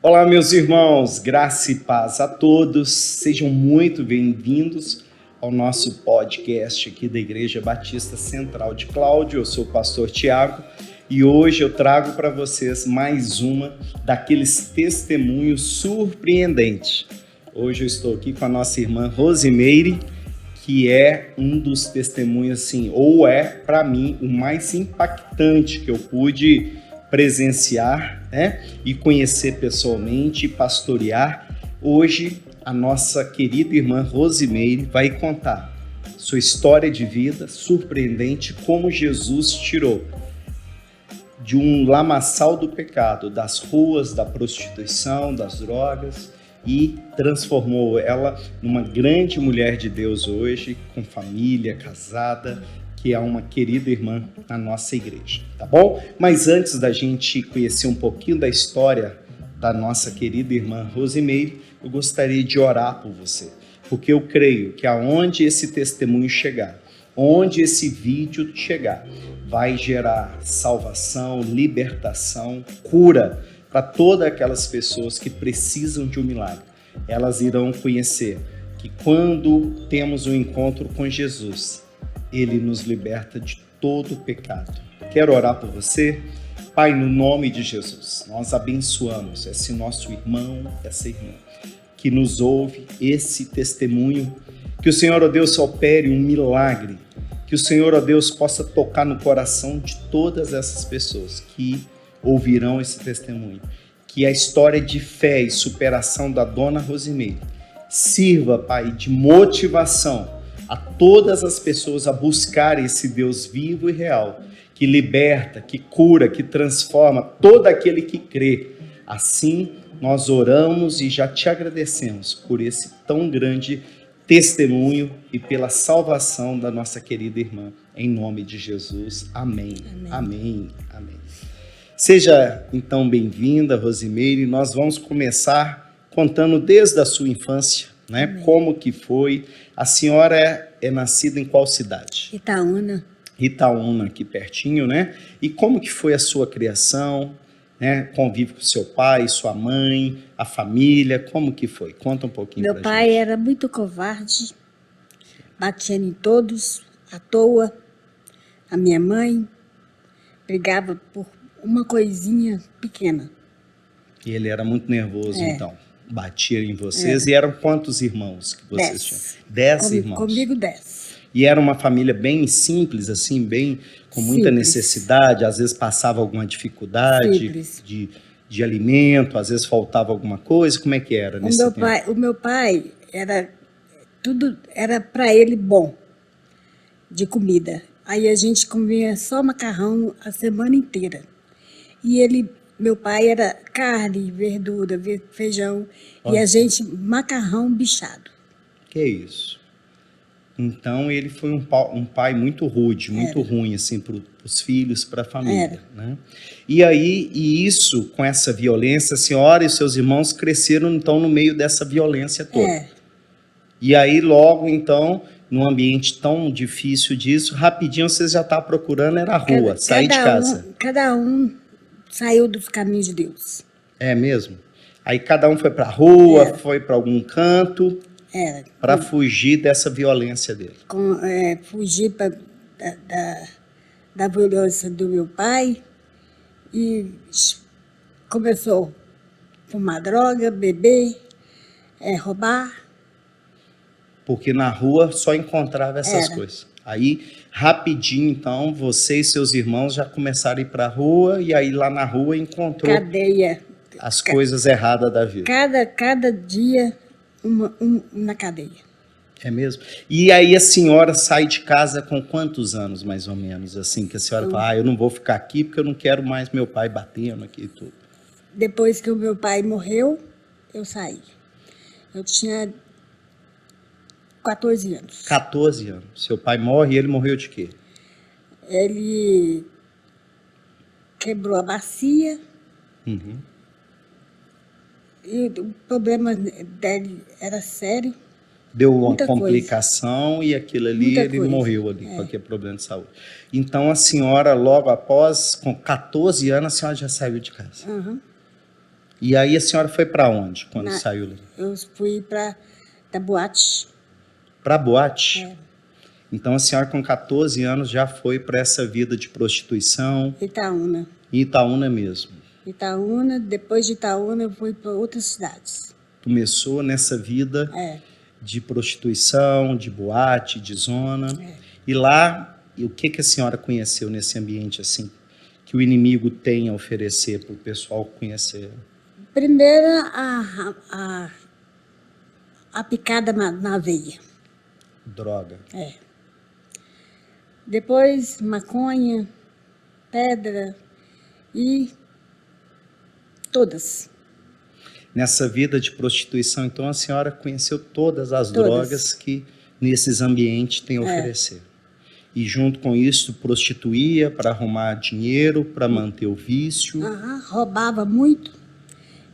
Olá, meus irmãos, graça e paz a todos. Sejam muito bem-vindos ao nosso podcast aqui da Igreja Batista Central de Cláudio. Eu sou o pastor Tiago e hoje eu trago para vocês mais uma daqueles testemunhos surpreendentes. Hoje eu estou aqui com a nossa irmã Rosimeire, que é um dos testemunhos, assim, ou é, para mim, o mais impactante que eu pude presenciar, né? E conhecer pessoalmente e pastorear. Hoje, a nossa querida irmã Rosimeire vai contar sua história de vida surpreendente, como Jesus tirou de um lamaçal do pecado, das ruas, da prostituição, das drogas, e transformou ela numa grande mulher de Deus hoje, com família, casada, que é uma querida irmã na nossa igreja, tá bom? Mas antes da gente conhecer um pouquinho da história da nossa querida irmã Rosimeire, eu gostaria de orar por você, porque eu creio que aonde esse testemunho chegar, onde esse vídeo chegar, vai gerar salvação, libertação, cura para todas aquelas pessoas que precisam de um milagre. Elas irão conhecer que quando temos um encontro com Jesus, Ele nos liberta de todo o pecado. Quero orar por você. Pai, no nome de Jesus, nós abençoamos esse nosso irmão, essa irmã, que nos ouve, esse testemunho. Que o Senhor, ó Deus, opere um milagre. Que o Senhor, ó Deus, possa tocar no coração de todas essas pessoas que ouvirão esse testemunho. Que a história de fé e superação da dona Rosimeire sirva, Pai, de motivação a todas as pessoas a buscar esse Deus vivo e real, que liberta, que cura, que transforma todo aquele que crê. Assim, nós oramos e já te agradecemos por esse tão grande testemunho e pela salvação da nossa querida irmã. Em nome de Jesus. Amém. Amém. Amém. Amém. Seja, então, bem-vinda, Rosimeire. Nós vamos começar contando desde a sua infância, né? Amém. Como que foi. A senhora é nascida em qual cidade? Itaúna. Itaúna, aqui pertinho, né? E como que foi a sua criação, né? Convive com seu pai, sua mãe, a família, como que foi? Conta um pouquinho pra gente. Meu pai era muito covarde, batia em todos, à toa. A minha mãe brigava por uma coisinha pequena. E ele era muito nervoso, então. Batia em vocês. E eram quantos irmãos que vocês tinham? 10 irmãos? Comigo 10. E era uma família bem simples, assim, bem com muita necessidade, às vezes passava alguma dificuldade de alimento, às vezes faltava alguma coisa. Como é que era nesse tempo? O meu pai tudo era para ele bom, de comida. Aí a gente comia só macarrão a semana inteira. E meu pai era carne, verdura, feijão, e a gente macarrão bichado. Que isso? Então ele foi um pai muito rude, muito ruim, assim, para os filhos, para a família, né? E aí, isso, com essa violência, a senhora e seus irmãos cresceram, então, no meio dessa violência toda. E aí, logo, então, num ambiente tão difícil disso, rapidinho vocês já estavam procurando, era a rua, sair de casa. Cada um saiu dos caminhos de Deus. É mesmo? Aí cada um foi para a rua, foi para algum canto, para fugir dessa violência dele. Fugir da violência do meu pai e começou a fumar droga, beber, roubar. Porque na rua só encontrava essas coisas. Aí, rapidinho, então, você e seus irmãos já começaram a ir para a rua, e aí lá na rua encontrou cadeia. As coisas erradas da vida. Cada dia na cadeia. É mesmo? E aí a senhora sai de casa com quantos anos, mais ou menos, assim, que a senhora fala, eu não vou ficar aqui porque eu não quero mais meu pai batendo aqui e tudo. Depois que o meu pai morreu, eu saí. Eu tinha 14 anos. 14 anos. Seu pai morre e ele morreu de quê? Ele quebrou a bacia. E o problema dele era sério. Deu uma complicação e aquilo ali, ele morreu ali com aquele problema de saúde. Então a senhora, logo após, com 14 anos, a senhora já saiu de casa. E aí a senhora foi para onde quando Na- saiu? Eu fui da boate. Para boate? É. Então a senhora com 14 anos já foi para essa vida de prostituição, Itaúna. em Itaúna mesmo. Itaúna, depois de Itaúna eu fui para outras cidades. Começou nessa vida É. de prostituição, de boate, de zona. É. E lá, e o que a senhora conheceu nesse ambiente assim, que o inimigo tem a oferecer para o pessoal conhecer? Primeiro a picada na veia. Droga. É. Depois maconha, pedra e todas. Nessa vida de prostituição, então, a senhora conheceu todas as Todas. drogas que nesses ambientes tem a oferecer. E junto com isso, prostituía para arrumar dinheiro, para manter o vício. Roubava muito,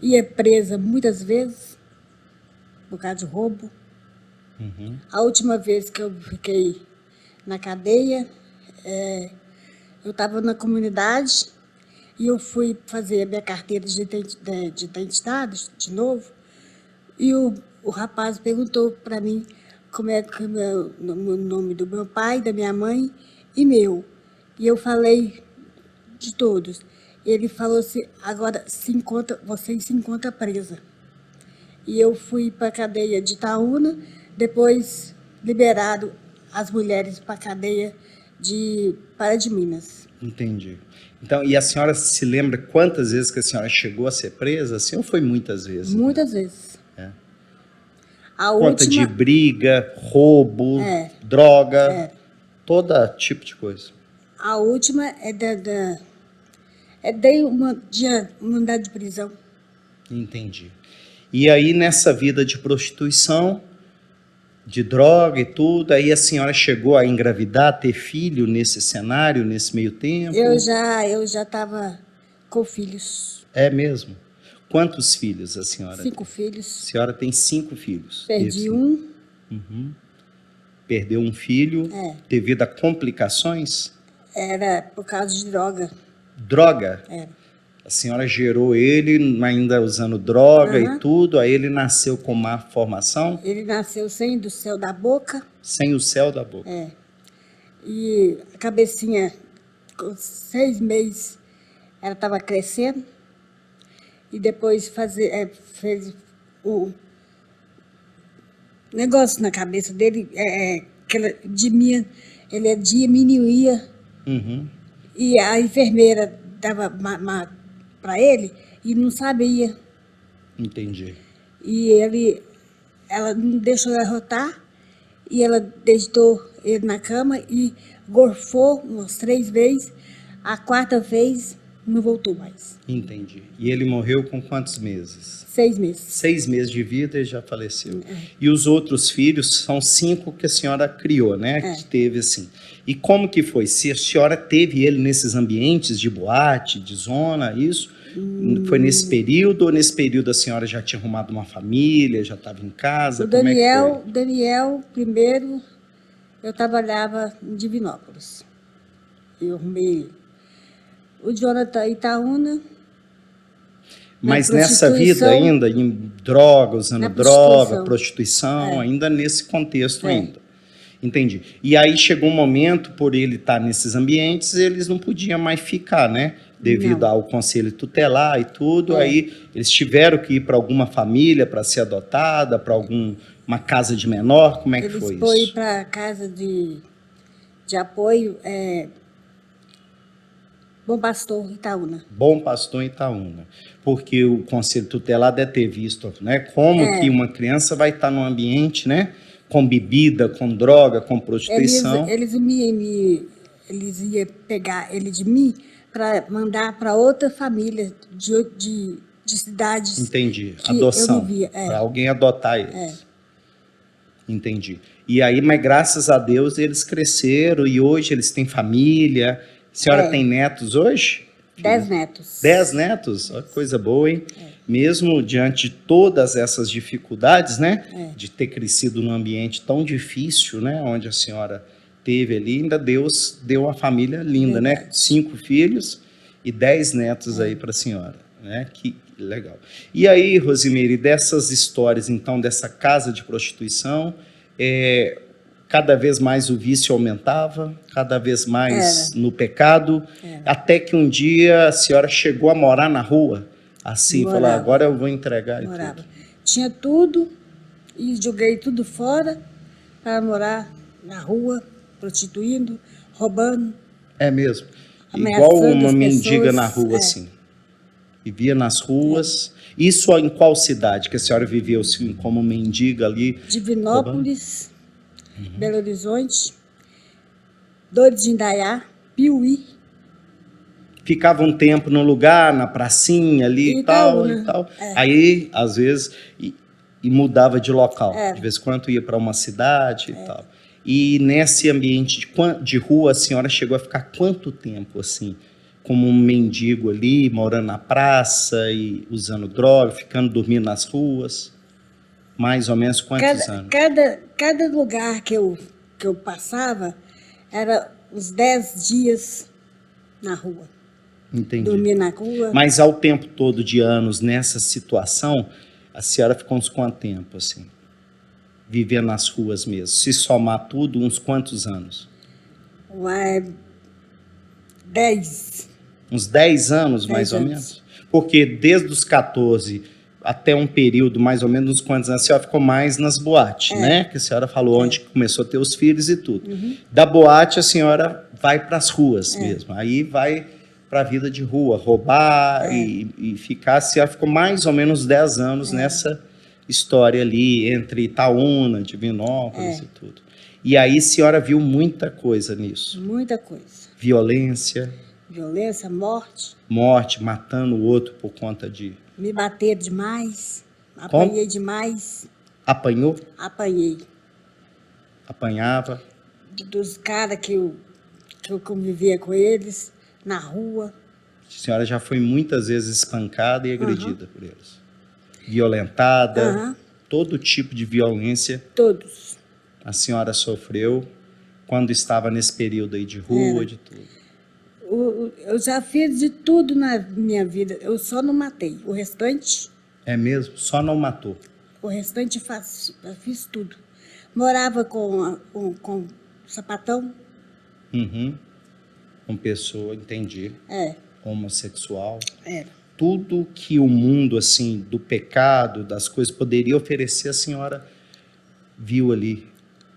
ia presa muitas vezes por causa de roubo. Uhum. A última vez que eu fiquei na cadeia, eu estava na comunidade e eu fui fazer a minha carteira de identidade de novo, e o rapaz perguntou para mim como é que o nome do meu pai, da minha mãe e meu. E eu falei de todos. Ele falou assim, agora você se encontra presa. E eu fui para a cadeia de Itaúna, depois liberado as mulheres para a cadeia de Pará de Minas. Entendi. Então, e a senhora se lembra quantas vezes que a senhora chegou a ser presa? Assim, ou foi muitas vezes? Muitas vezes. É. A Conta última, de briga, roubo, É. droga, todo tipo de coisa. a última dei uma mandado de prisão. Entendi. E aí, nessa vida de prostituição, de droga e tudo, aí a senhora chegou a engravidar, ter filho nesse cenário, nesse meio tempo? Eu já estava com filhos. É mesmo? Quantos filhos a senhora 5 tem? A filhos. senhora tem 5 filhos. Perdi Isso. um. Perdeu um filho devido a complicações? Era por causa de droga. Droga? Era. A senhora gerou ele ainda usando droga e Aham. tudo, aí ele nasceu com má formação, Ele nasceu sem do céu da boca. sem o céu da boca. E a cabecinha, com 6 meses, ela estava crescendo. E depois fez o negócio na cabeça dele, que ele diminuía. Uhum. E a enfermeira dava para ele e não sabia. Entendi. E ela não deixou ele arrotar, e ela deitou ele na cama e gorfou umas 3 vezes. A 4ª vez não voltou mais. Entendi. E ele morreu com quantos meses? 6 meses. 6 meses de vida e já faleceu. E os outros filhos são 5 que a senhora criou, né? Que teve assim. E como que foi? Se a senhora teve ele nesses ambientes de boate, de zona, isso? Foi nesse período ou nesse período a senhora já tinha arrumado uma família, já estava em casa? O Como é que Daniel, foi? Daniel, primeiro, eu trabalhava em Divinópolis. Eu arrumei ele. O Jonathan Itaúna. Mas na nessa vida prostituição. ainda, em droga, usando Na droga, prostituição. prostituição, ainda nesse contexto É. ainda. Entendi. E aí chegou um momento, por ele estar nesses ambientes, eles não podiam mais ficar, né? Devido Não. ao conselho tutelar e tudo, É. aí eles tiveram que ir para alguma família para ser adotada, para uma casa de menor, como é que Eles foi foram isso? para a casa de apoio, Bom Pastor, Itaúna. Bom Pastor em Itaúna, porque o conselho tutelar deve ter visto, né, como que uma criança vai estar num ambiente, né, com bebida, com droga, com prostituição. Eles iam pegar ele de mim para mandar para outra família de cidades. Entendi. que eu Adoção. não via, Para alguém adotar eles. Entendi. E aí, mas graças a Deus eles cresceram e hoje eles têm família. A senhora tem netos hoje? 10 netos. 10 netos? Olha que coisa boa, hein? Mesmo diante de todas essas dificuldades, né? De ter crescido num ambiente tão difícil, né? Onde a senhora teve ali, ainda Deus deu uma família linda, né? 5 filhos e 10 netos aí para a senhora, né? Legal. E aí, Rosimeire, dessas histórias, então, dessa casa de prostituição, cada vez mais o vício aumentava, cada vez mais no pecado, até que um dia a senhora chegou a morar na rua, assim, falou, agora eu vou entregar e tudo. Tinha tudo e joguei tudo fora para morar na rua, prostituindo, roubando. É mesmo? Igual uma mendiga na rua, assim. Vivia nas ruas. Isso em qual cidade que a senhora viveu assim, como mendiga ali? Divinópolis, Belo Horizonte, Dores de Indaiá, Piuí. Ficava um tempo no lugar, na pracinha ali e tal, e tal. Aí, às vezes, e mudava de local. De vez em quando ia para uma cidade e tal. E nesse ambiente de rua, a senhora chegou a ficar quanto tempo, assim? Como um mendigo ali, morando na praça e usando droga, dormindo nas ruas? Mais ou menos quantos anos? Cada lugar que eu passava era uns 10 dias na rua. Entendi. Dormir na rua. Mas ao tempo todo de anos nessa situação, a senhora ficou uns quanto tempo, assim? Vivendo nas ruas mesmo. Se somar tudo, uns quantos anos? 10. Uns 10 anos, mais ou menos? Porque desde os 14 até um período, mais ou menos, uns quantos anos, a senhora ficou mais nas boates, né? Que a senhora falou onde começou a ter os filhos e tudo. Da boate, a senhora vai para as ruas mesmo. Aí vai para a vida de rua, roubar e ficar. A senhora ficou mais ou menos 10 anos nessa história ali, entre Itaúna, Divinópolis e tudo. E aí a senhora viu muita coisa nisso. Muita coisa. Violência. Violência, morte. Morte, matando o outro por conta de... Me bater demais. Apanhei demais. Apanhou? Apanhei. Apanhava? Dos caras que eu convivia com eles, na rua. A senhora já foi muitas vezes espancada e agredida por eles. Violentada. Todo tipo de violência. Todos. A senhora sofreu quando estava nesse período aí de rua, de tudo. Eu já fiz de tudo na minha vida, eu só não matei. O restante... É mesmo? Só não matou? O restante eu fiz tudo. Morava com sapatão. Com pessoa, entendi. Homossexual. Era. Tudo que o mundo, assim, do pecado, das coisas, poderia oferecer, a senhora viu ali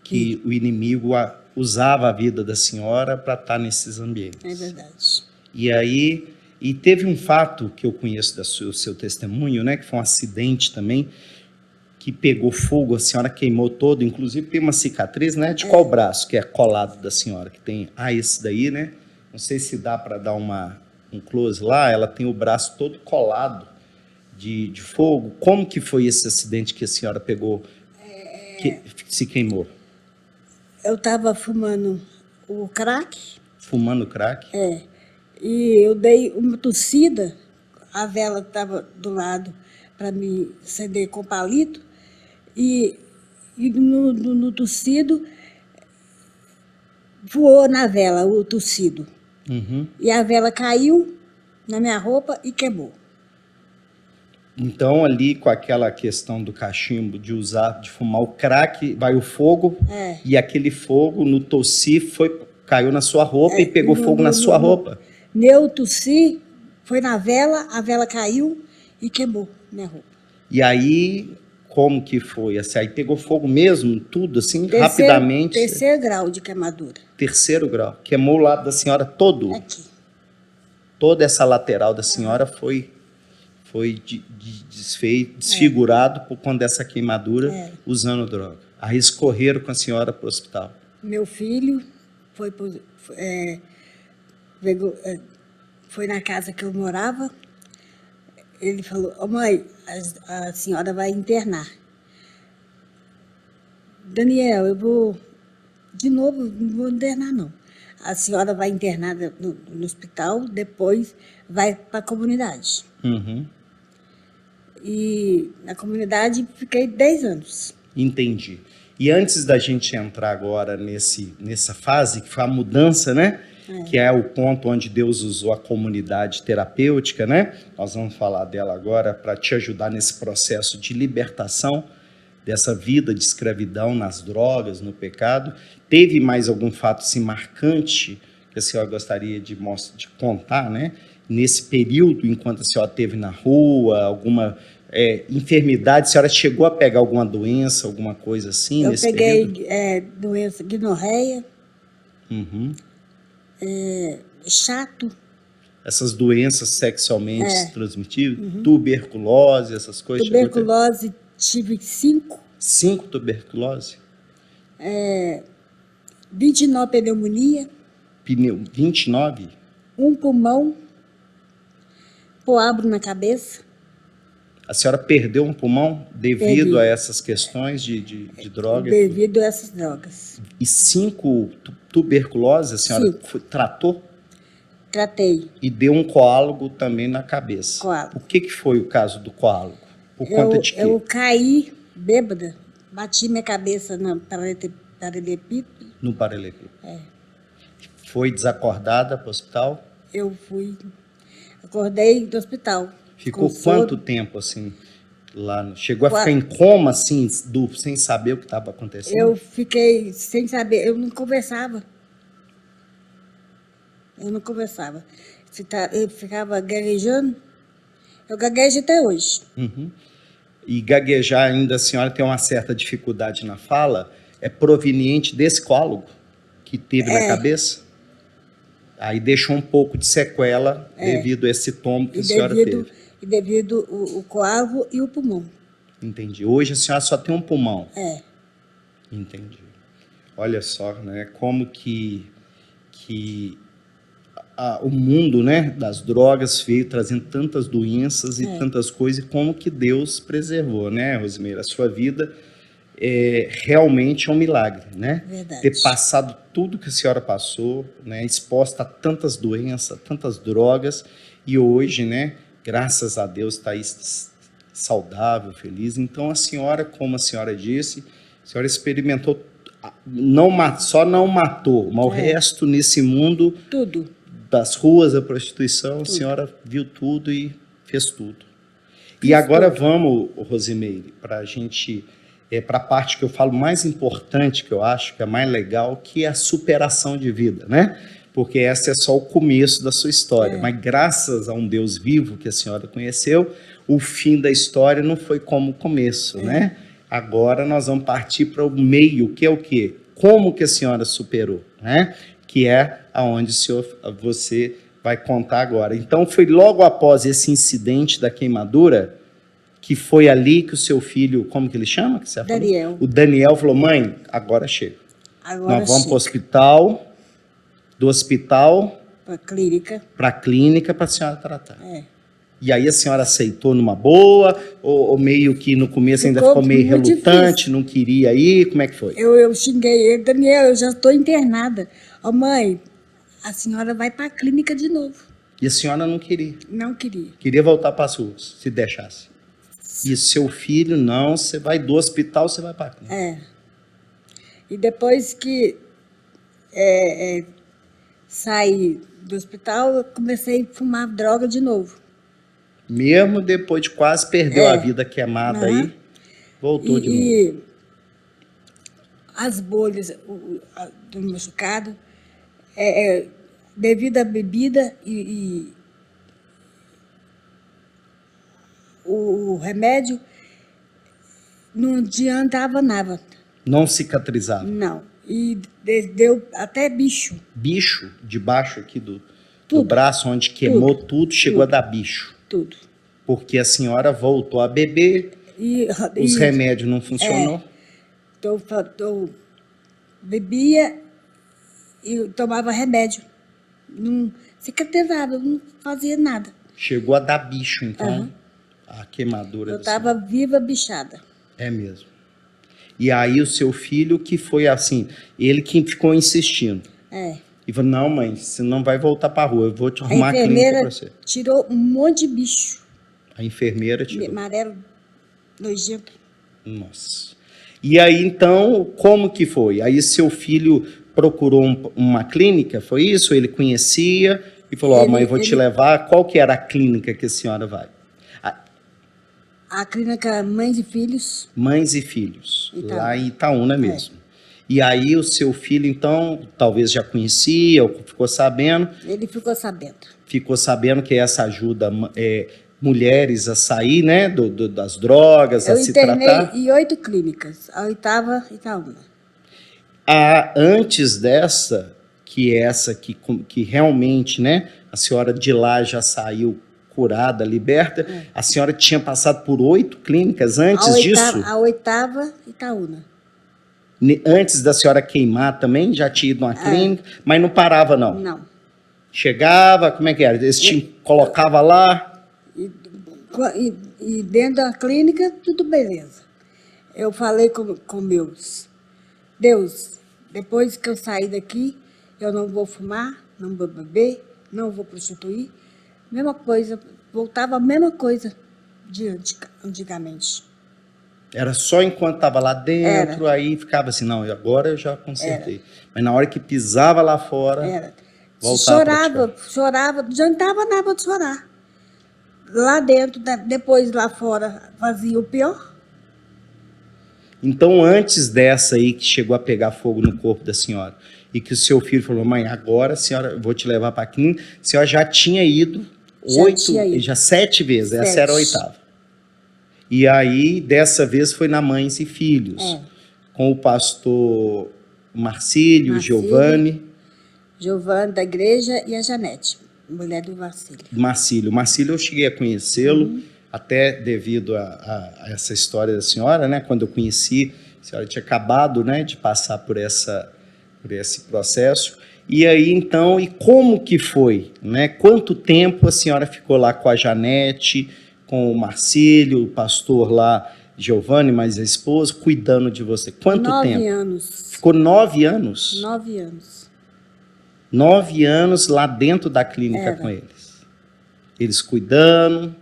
que o inimigo usava a vida da senhora para estar nesses ambientes. É verdade. E aí, teve um fato que eu conheço do seu testemunho, né, que foi um acidente também, que pegou fogo, a senhora queimou todo, inclusive tem uma cicatriz, né, de qual braço que é colado da senhora, que tem, esse daí, né, não sei se dá para dar um close lá, ela tem o braço todo colado de fogo. Como que foi esse acidente que a senhora pegou, que se queimou? Eu estava fumando o crack. Fumando crack? E eu dei uma tossida, a vela estava do lado para me acender com palito, e no tossido, voou na vela o tossido. E a vela caiu na minha roupa e queimou. Então, ali com aquela questão do cachimbo, de fumar o crack, vai o fogo, e aquele fogo no tossi caiu na sua roupa e pegou fogo na sua roupa. Meu tossi foi na vela, a vela caiu e queimou minha roupa. E aí, como que foi? Assim, aí pegou fogo mesmo, tudo assim, rapidamente? Terceiro grau de queimadura. Terceiro grau. Queimou o lado da senhora todo? Aqui. Toda essa lateral da senhora foi desfigurado por conta dessa queimadura usando droga. Aí escorreram com a senhora para o hospital. Meu filho foi na casa que eu morava. Ele falou, mãe, a senhora vai internar. Daniel, eu vou, de novo, não vou internar não. A senhora vai internar no hospital, depois vai para a comunidade. E na comunidade fiquei 10 anos. Entendi. E antes da gente entrar agora nessa fase, que foi a mudança, né? que é o ponto onde Deus usou a comunidade terapêutica, né? Nós vamos falar dela agora para te ajudar nesse processo de libertação dessa vida de escravidão nas drogas, no pecado. Teve mais algum fato assim, marcante que a senhora gostaria de contar, né? Nesse período, enquanto a senhora esteve na rua, alguma enfermidade, a senhora chegou a pegar alguma doença, alguma coisa assim Eu nesse peguei período? doença guinorreia, Uhum. chato, Essas doenças sexualmente transmitíveis, tuberculose, essas coisas. tuberculose, tive 5, 5 tuberculose? 29 pneumonia, 29? um pulmão, coágulo na cabeça, A senhora perdeu um pulmão devido Perdi. a essas questões de droga? devido a essas drogas. E 5 tuberculose, a senhora 5. tratou? Tratei. E deu um coágulo também na cabeça. Coágulo. O que foi o caso do coágulo? Por conta de quê? Eu caí bêbada, bati minha cabeça no paralelepípedo. No paralelepípedo. Foi desacordada para o hospital? Eu acordei do hospital. Ficou com quanto soro. tempo assim lá? Chegou a ficar em coma assim, sem saber o que estava acontecendo? Eu fiquei sem saber, eu não conversava. Eu ficava gaguejando. Eu gaguejo até hoje. Uhum. E gaguejar ainda, a senhora tem uma certa dificuldade na fala, é proveniente desse coágulo que teve na cabeça? Aí deixou um pouco de sequela devido a esse tombo que a senhora teve. E devido o coágulo e o pulmão. Entendi. Hoje a senhora só tem um pulmão? Entendi. Olha só, né, como que o mundo, né, das drogas veio trazendo tantas doenças e tantas coisas, e como que Deus preservou, né, Rosimeira? A sua vida realmente é um milagre, né? Verdade. Ter passado tudo que a senhora passou, né, exposta a tantas doenças, tantas drogas, e hoje, né, graças a Deus está aí saudável, feliz. Então a senhora, como a senhora disse, a senhora experimentou, só não matou, mas o resto nesse mundo, Tudo. das ruas, da prostituição, Tudo. A senhora viu tudo e fez tudo. E agora vamos, Rosimeire, para a gente, para a parte que eu falo mais importante, que eu acho que é mais legal, que é a superação de vida, né? Porque essa é só o começo da sua história. Mas graças a um Deus vivo que a senhora conheceu, o fim da história não foi como o começo, né? Agora nós vamos partir para o meio, que é o quê? Como que a senhora superou, né? Que é aonde você vai contar agora. Então, foi logo após esse incidente da queimadura, que foi ali que o seu filho, como que ele chama? Que você Daniel. falou? O Daniel falou, mãe, agora chega. Agora Nós vamos para o hospital, do hospital para a clínica para a senhora tratar. E aí a senhora aceitou numa boa, ou meio que no começo ainda ficou meio relutante, difícil. Não queria ir, como é que foi? Eu xinguei ele, Daniel, eu já estou internada. Ô mãe, a senhora vai para a clínica de novo. E a senhora não queria? Não queria. Queria voltar para as ruas, se deixasse. E seu filho, não, você vai do hospital, você vai para a clínica. E depois que saí do hospital, eu comecei a fumar droga de novo. Mesmo depois de quase perder a vida queimada aí, voltou de novo. E as bolhas do machucado, devido à bebida e o remédio, não adiantava nada. Não cicatrizava? Não. E deu até bicho. Bicho? Debaixo aqui do braço, onde queimou tudo, chegou a dar bicho? Tudo. Porque a senhora voltou a beber, os remédios não funcionou? Eu bebia e tomava remédio. Não cicatrizava, não fazia nada. Chegou a dar bicho, então, a queimadura. Eu estava viva, bichada. É mesmo. E aí o seu filho que foi assim, ele que ficou insistindo. E falou, não mãe, você não vai voltar para a rua, eu vou te arrumar a clínica para você. Tirou um monte de bicho. A enfermeira tirou. Amarelo, nojento. Nossa. E aí, então, como que foi? Aí seu filho procurou uma clínica, foi isso? Ele conhecia e falou, mãe, eu vou te levar. Qual que era a clínica que a senhora vai? A clínica Mães e Filhos. Mães e Filhos, Itaúna. lá em Itaúna mesmo. E aí o seu filho, então, talvez já conhecia ou ficou sabendo? Ele ficou sabendo. Ficou sabendo que essa ajuda mulheres a sair, né, das drogas, a se tratar? Eu internei em 8 clínicas, a 8ª Itaúna. Antes dessa, que realmente, né, a senhora de lá já saiu curada, liberta, a senhora tinha passado por 8 clínicas antes disso? A 8ª Itaúna. Antes da senhora queimar também, já tinha ido numa clínica, mas não parava não? Não. Chegava, como é que era? Eles colocava lá? E dentro da clínica, tudo beleza. Eu falei com Deus, depois que eu sair daqui, eu não vou fumar, não vou beber, não vou prostituir. Mesma coisa, voltava a mesma coisa de antigamente. Era só enquanto estava lá dentro, aí ficava assim, não, agora eu já consertei. Mas na hora que pisava lá fora, voltava. Chorava, não adiantava nada de chorar. Lá dentro, depois lá fora, fazia o pior. Então, antes dessa aí que chegou a pegar fogo no corpo da senhora, e que o seu filho falou, mãe, agora a senhora, eu vou te levar para a clínica, a senhora já tinha ido 7 vezes, essa era a 8ª. E aí, dessa vez, foi na Mães e Filhos, com o pastor Marcílio, Giovanni da igreja e a Janete, mulher do Marcílio. Marcílio eu cheguei a conhecê-lo, até devido a essa história da senhora, né? Quando eu conheci, a senhora tinha acabado, né, de passar por esse processo. E aí, então, e como que foi? Né? Quanto tempo a senhora ficou lá com a Janete, com o Marcílio, o pastor lá, Giovanni, mais a esposa, cuidando de você? Quanto tempo? 9 anos. Ficou 9 anos? 9 anos. 9 anos lá dentro da clínica com eles. Eles cuidando.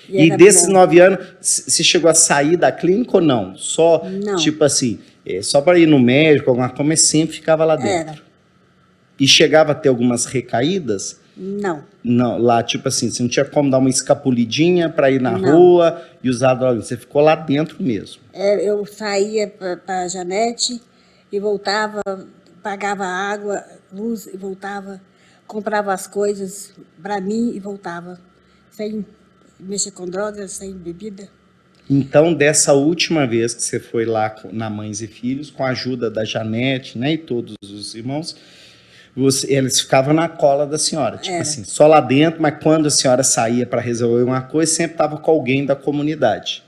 E desses 9 anos, você chegou a sair da clínica ou não? Só, não. Tipo assim, só para ir no médico, alguma coisa, mas sempre ficava lá dentro. E chegava a ter algumas recaídas? Não. Não, lá, tipo assim, você não tinha como dar uma escapulidinha para ir na rua e usar droga. Você ficou lá dentro mesmo. Eu saía para a Janete e voltava, pagava água, luz e voltava, comprava as coisas para mim e voltava, sem mexer com drogas, sem bebida. Então, dessa última vez que você foi lá na Mães e Filhos, com a ajuda da Janete, né, e todos os irmãos, eles ficavam na cola da senhora, tipo assim, só lá dentro, mas quando a senhora saía para resolver uma coisa, sempre estava com alguém da comunidade,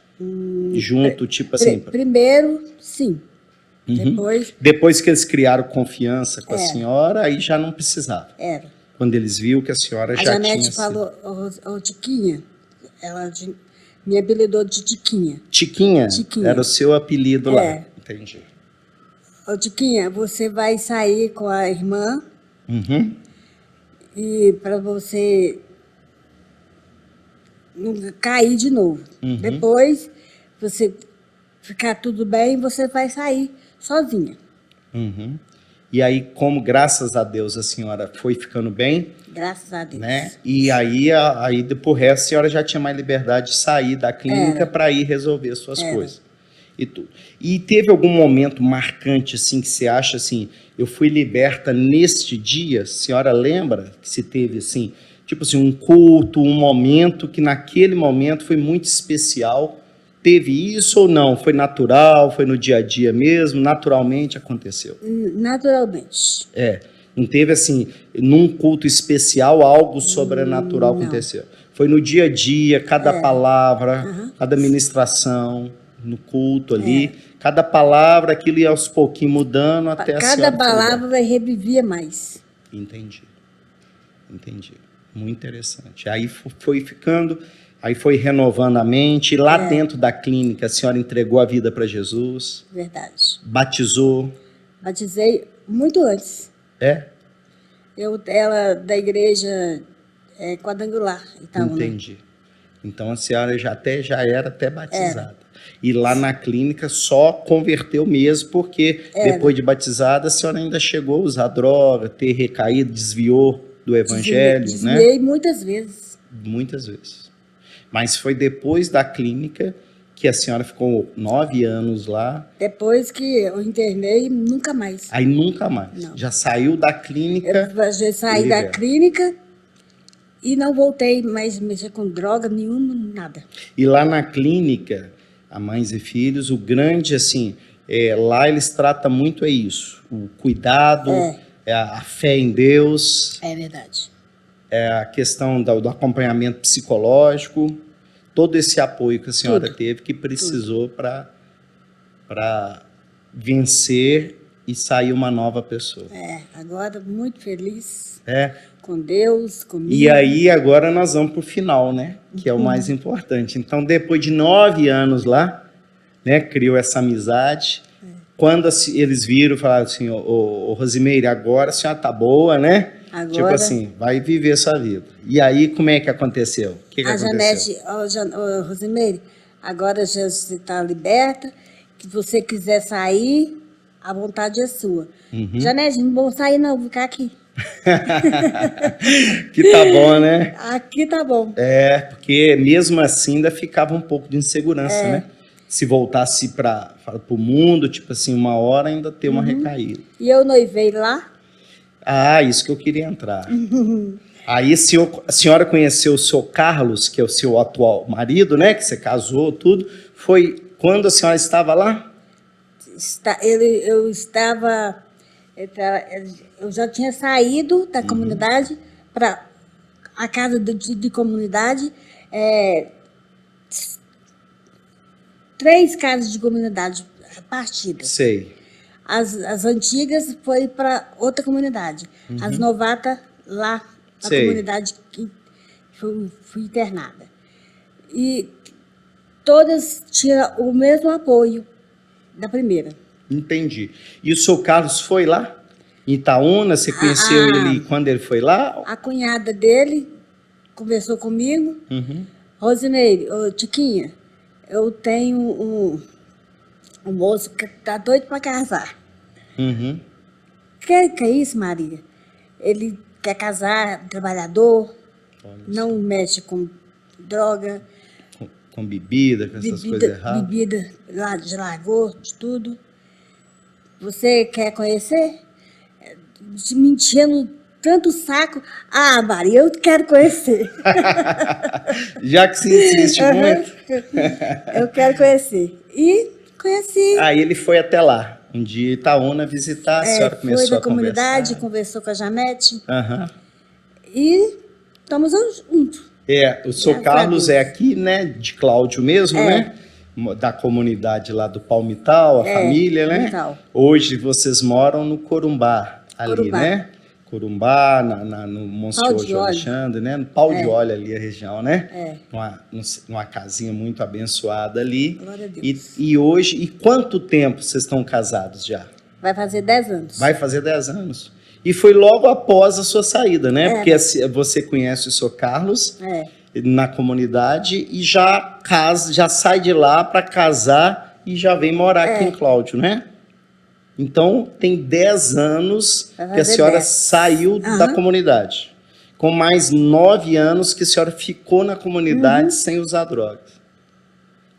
junto, tipo assim. Primeiro, sim. Depois que eles criaram confiança com a senhora, aí já não precisava. Quando eles viram que a senhora já tinha... A Janete falou, ô Tiquinha, ela me apelidou de Tiquinha. Tiquinha? Era o seu apelido lá. Entendi. Ô Tiquinha, você vai sair com a irmã e para você não cair de novo. Depois, você ficar tudo bem, você vai sair sozinha. E aí, como graças a Deus a senhora foi ficando bem... Graças a Deus. Né? E aí por resto, a senhora já tinha mais liberdade de sair da clínica para ir resolver suas coisas. E tudo. E teve algum momento marcante, assim, que você acha, assim, eu fui liberta neste dia? A senhora lembra que se teve, assim, tipo assim, um culto, um momento que naquele momento foi muito especial? Teve isso ou não? Foi natural? Foi no dia a dia mesmo? Naturalmente aconteceu? Naturalmente. Não teve, assim, num culto especial, algo sobrenatural aconteceu. Foi no dia a dia, cada palavra, cada ministração, no culto ali, cada palavra, aquilo ia aos pouquinhos mudando até a senhora... Cada palavra revivia mais. Entendi. Muito interessante. Aí foi ficando, aí foi renovando a mente, e lá dentro da clínica a senhora entregou a vida para Jesus? Verdade. Batizou? Batizei muito antes. Ela da igreja quadrangular. Entendi. Então a senhora já era até batizada. E lá na clínica só converteu mesmo, porque depois de batizada a senhora ainda chegou a usar droga, ter recaído, desviou do evangelho, né? Desviei muitas vezes. Muitas vezes. Mas foi depois da clínica que a senhora ficou 9 anos lá. Depois que eu internei, nunca mais. Aí nunca mais. Não. Já saiu da clínica. Eu já saí da clínica e não voltei mais a mexer com droga nenhuma, nada. E lá na clínica, a Mães e Filhos, o grande, assim, lá eles tratam muito isso. O cuidado, a fé em Deus. É verdade. A questão do acompanhamento psicológico. Todo esse apoio que a senhora teve, que precisou para vencer e sair uma nova pessoa. Agora muito feliz É. com Deus, comigo. E aí agora nós vamos para o final, né? Que é o mais importante. Então, depois de 9 anos lá, né, criou essa amizade. Quando eles viram, falaram assim, ô Rosimeire, agora a senhora tá boa, né? Agora, tipo assim, vai viver sua vida. E aí, como é que aconteceu? O que aconteceu? Janete, Rosimeire, agora já você está liberta, que você quiser sair, a vontade é sua. Janete, não vou sair não, vou ficar aqui. Que tá bom, né? Aqui tá bom. Porque mesmo assim ainda ficava um pouco de insegurança, né? Se voltasse para o mundo, tipo assim, uma hora ainda ter uma recaída. E eu noivei lá. Isso que eu queria entrar. Aí a senhora conheceu o seu Carlos, que é o seu atual marido, né? Que você casou, tudo. Foi quando a senhora estava lá? Eu já tinha saído da comunidade para a casa de comunidade. 3 casas de comunidade partidas. Sei. As antigas foi para outra comunidade. As novatas lá na comunidade que fui internada. E todas tinham o mesmo apoio da primeira. Entendi. E o seu Carlos foi lá? Em Itaúna, você conheceu ele quando ele foi lá? A cunhada dele conversou comigo. Rosimeire, Tiquinha, eu tenho um moço que tá doido para casar. Que é isso, Maria? Ele quer casar, trabalhador, não mexe com droga. Com bebida, com essas coisas erradas? Bebida lá de Lagoa, de tudo. Você quer conhecer? Me enchendo tanto saco. Maria, eu quero conhecer. Já que você insiste muito. Eu quero conhecer. E conheci. Aí ele foi até lá, um dia em Itaúna visitar, a senhora começou foi da a comunidade, conversar. conversou com a Janete. E estamos juntos. O seu Carlos é aqui, né, de Cláudio mesmo, né? Da comunidade lá do Palmital, a família, né? Palmital. Hoje vocês moram no Corumbá, ali, né? Corumbá, no Monsenhor de Alexandre, né? No Pau de Óleo ali, a região, né? Numa casinha muito abençoada ali. Glória a Deus. E hoje, e quanto tempo vocês estão casados já? Vai fazer 10 anos. Vai fazer 10 anos. E foi logo após a sua saída, né? Porque você conhece o seu Carlos na comunidade e já sai de lá para casar e já vem morar aqui em Cláudio, né? Então, tem 10 anos que a senhora saiu da comunidade. Com mais 9 anos que a senhora ficou na comunidade sem usar drogas.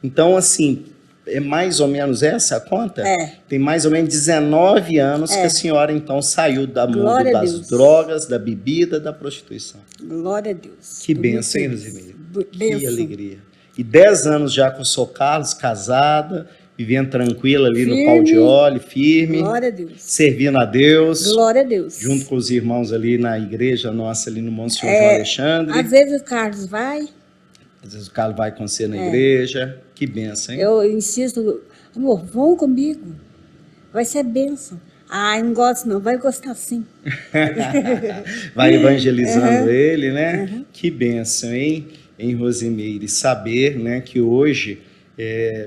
Então, assim, é mais ou menos essa a conta? Tem mais ou menos 19 anos que a senhora, então, saiu do mundo das drogas, da bebida, da prostituição. Glória a Deus. Que bênção, hein, Rosimeire? Que alegria. E 10 anos já com o seu Carlos, casada, vivendo tranquila ali no Pau de Óleo, firme. Glória a Deus. Servindo a Deus. Glória a Deus. Junto com os irmãos ali na igreja nossa, ali no Monsenhor João Alexandre. Às vezes o Carlos vai. Às vezes o Carlos vai com você na igreja. Que bênção, hein? Eu insisto, amor, vão comigo. Vai ser bênção. Não gosto não, vai gostar sim. Vai evangelizando ele, né? Que bênção, hein, Rosimeire? Saber, né, que hoje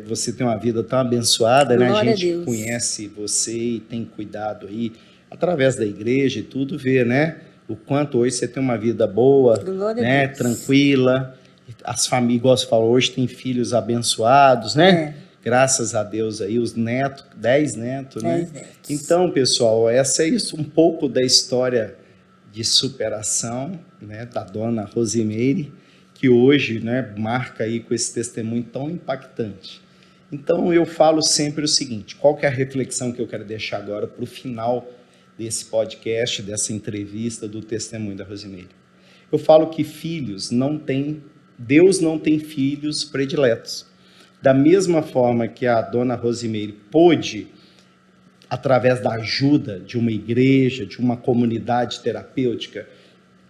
você tem uma vida tão abençoada, né? A gente conhece você e tem cuidado aí, através da igreja e tudo, vê, né? O quanto hoje você tem uma vida boa, né? Tranquila. As famílias, igual você falou, hoje tem filhos abençoados, né? graças a Deus aí, os netos, 10 netos, né? 10 netos. Então, pessoal, essa é isso, um pouco da história de superação, né, da dona Rosimeire, que hoje, né, marca aí com esse testemunho tão impactante. Então, eu falo sempre o seguinte, qual que é a reflexão que eu quero deixar agora para o final desse podcast, dessa entrevista do testemunho da Rosimeire? Eu falo que Deus não tem filhos prediletos. Da mesma forma que a dona Rosimeire pôde, através da ajuda de uma igreja, de uma comunidade terapêutica,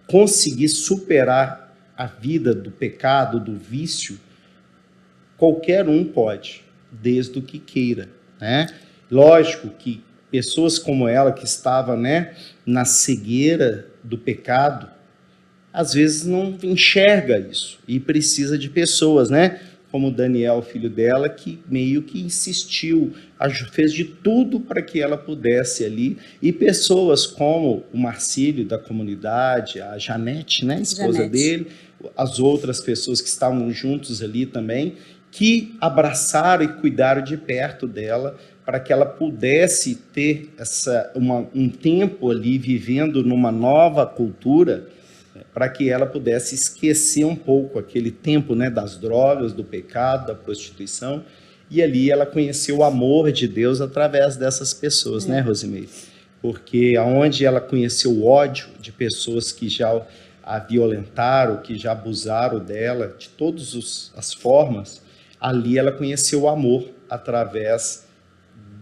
conseguir superar a vida do pecado, do vício, qualquer um pode, desde o que queira, né? Lógico que pessoas como ela, que estava, né, na cegueira do pecado, às vezes não enxerga isso e precisa de pessoas, né? Como o Daniel, filho dela, que meio que insistiu, fez de tudo para que ela pudesse ali. E pessoas como o Marcílio, da comunidade, a Janete, né, esposa dele, as outras pessoas que estavam juntos ali também, que abraçaram e cuidaram de perto dela, para que ela pudesse ter um tempo ali vivendo numa nova cultura, para que ela pudesse esquecer um pouco aquele tempo, né, das drogas, do pecado, da prostituição, e ali ela conheceu o amor de Deus através dessas pessoas, né, Rosimeire? Porque aonde ela conheceu o ódio de pessoas que já a violentaram, que já abusaram dela, de todas as formas, ali ela conheceu o amor através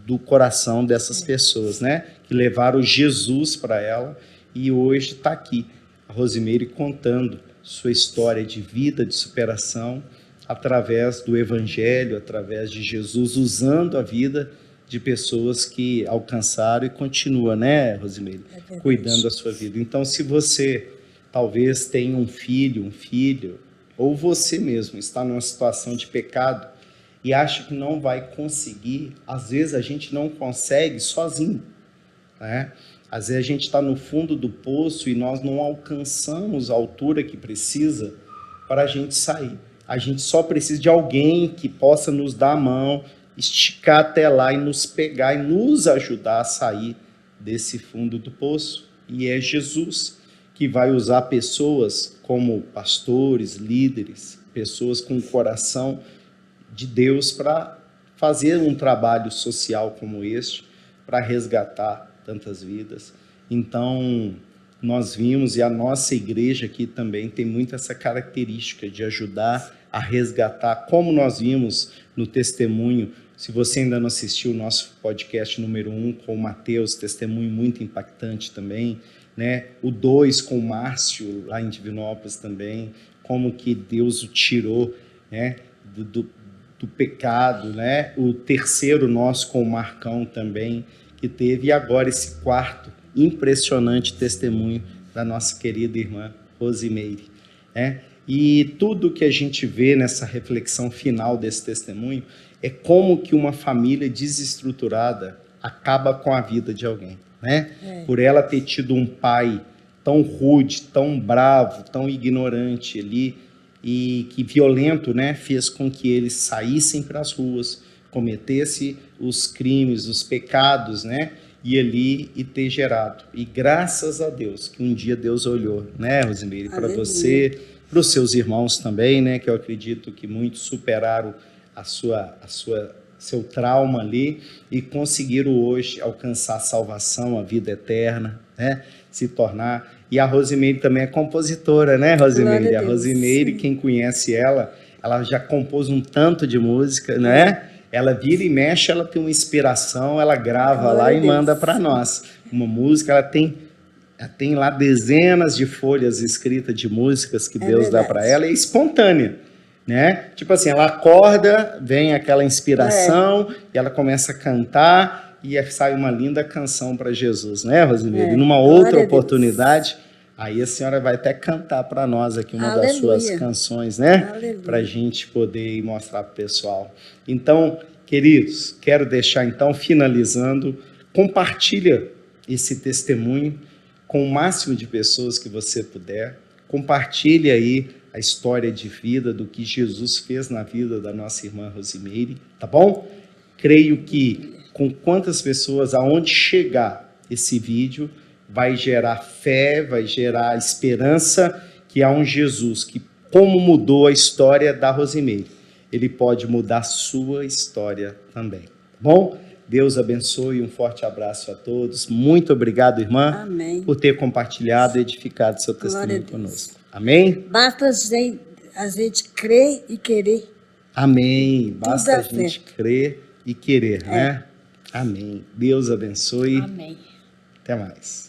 do coração dessas pessoas, né, que levaram Jesus para ela, e hoje está aqui a Rosimeire contando sua história de vida, de superação, através do Evangelho, através de Jesus, usando a vida de pessoas que alcançaram e continua, né, Rosimeire, cuidando da sua vida. Então, se você talvez tenha um filho, ou você mesmo está numa situação de pecado e acha que não vai conseguir, às vezes a gente não consegue sozinho, né? Às vezes a gente está no fundo do poço e nós não alcançamos a altura que precisa para a gente sair. A gente só precisa de alguém que possa nos dar a mão, esticar até lá e nos pegar e nos ajudar a sair desse fundo do poço. E é Jesus que vai usar pessoas como pastores, líderes, pessoas com o coração de Deus para fazer um trabalho social como este, para resgatar tantas vidas. Então, nós vimos, e a nossa igreja aqui também tem muito essa característica de ajudar a resgatar, como nós vimos no testemunho. Se você ainda não assistiu o nosso podcast número 1 com o Mateus, testemunho muito impactante também, né? O 2 com o Márcio, lá em Divinópolis também, como que Deus o tirou, né, do pecado, né? O terceiro nosso com o Marcão também, que teve, e agora esse quarto impressionante testemunho da nossa querida irmã Rosimeire, né? E tudo que a gente vê nessa reflexão final desse testemunho é como que uma família desestruturada acaba com a vida de alguém, né? Por ela ter tido um pai tão rude, tão bravo, tão ignorante ali, e que violento, né, fez com que eles saíssem para as ruas, cometesse os crimes, os pecados, né, e ter gerado. E graças a Deus, que um dia Deus olhou, né, Rosimeire, para você, para os seus irmãos também, né, que eu acredito que muitos superaram seu trauma ali e conseguiram hoje alcançar a salvação, a vida eterna, né, se tornar. E a Rosimeire também é compositora, né, Rosimeire? A Rosimeire, quem conhece ela já compôs um tanto de música, né? Ela vira e mexe, ela tem uma inspiração, ela grava lá e manda para nós uma música. Ela tem lá dezenas de folhas escritas de músicas que Deus dá para ela, e é espontânea, né? Tipo assim, ela acorda, vem aquela inspiração e ela começa a cantar e sai uma linda canção para Jesus, né, Rosimeire? E numa outra oportunidade, aí a senhora vai até cantar para nós aqui uma das suas canções, né? Para a gente poder mostrar para o pessoal. Então, queridos, quero deixar então, finalizando, compartilha esse testemunho com o máximo de pessoas que você puder. Compartilhe aí a história de vida do que Jesus fez na vida da nossa irmã Rosimeire, tá bom? Creio que com quantas pessoas, aonde chegar esse vídeo, vai gerar fé, vai gerar esperança que há um Jesus que, como mudou a história da Rosimeire, ele pode mudar a sua história também, tá bom? Deus abençoe, um forte abraço a todos. Muito obrigado, irmã, Amém. por ter compartilhado e edificado seu Glória a testemunho Deus. conosco. Amém? Basta a gente crer e querer. Amém. Basta dá a gente certo. crer e querer, né? Amém. Deus abençoe. Amém. Até mais.